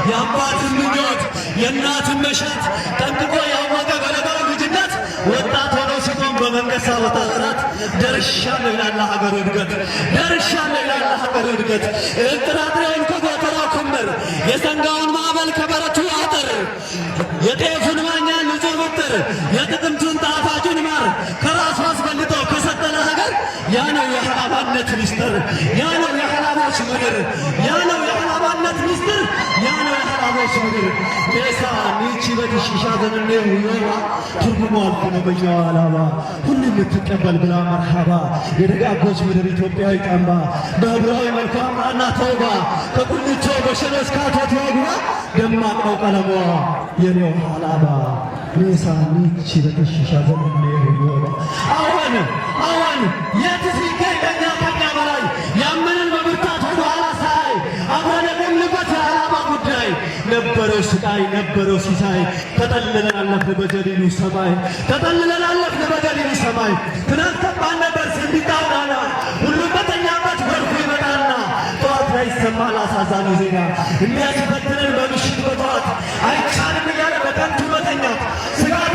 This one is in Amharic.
የአባትን ምኞት የእናትን መሻት ጠንቅቆ ያወቀ በለጋው ልጅነት ወጣት ሆነው ሲቆም በመንገሳ ወጣት ደርሻለሁ ይላል ሀገሩ እድገት ደርሻለሁ ይላል ሀገሩ እድገት ጥራጥሬውን ከጎተራው ክምር የሰንጋውን ማዕበል ከበረቱ አጥር የጤፉን ማኛ ንጹህ ብጥር የጥቅምቱን ጣፋጩን ማር ከራሱ አስበልጦ ከሰጠለ ሀገር ያ ነው የሐላባነት ሚስጥር ያ ነው የሐላቦች ምድር ያ ነው የሐላባነት ሚስጥር ያ ነው የሐላቦች ምድር ሜሳ ኒቺ በትሽሻ ዘንኔ ሁዮባ ትርጉሙ አልፎ ነው በኛው አላባ ሁሉም የምትቀበል ብላ መርሃባ የደጋጎች ምድር ኢትዮጵያዊ ጠንባ በህብራዊ መልኳ አምራና ተውባ ከቁልቾ በሸለስ ካቶት ወግባ ደማቅ ነው ቀለሟ የኔው ሐላባ ሜሳ ኒቺ በትሽሻ ዘንኔ ሁዮባ አሁን የትስ ይገኝ ለኛ ከኛ በላይ ያመንን በብርታት ወደ ኋላ ሳይ አብረን የቆምንበት የዓላማ ጉዳይ ነበረው ስቃይ ነበረው ሲሳይ ተጠልለን አለፍን በጀሊሉ ሰማይ ተጠልለን አለፍን በጀሊሉ ሰማይ ትናንት ከባድ ነበር ስንዲጣውናና ሁሉም በተኛበት በርኩ ይመጣልና ጠዋት ላይ ይሰማል አሳዛኙ ዜና እንዲያስፈትነን በምሽት በጠዋት አይቻልም እያለ በከንቱ መተኛት ስጋት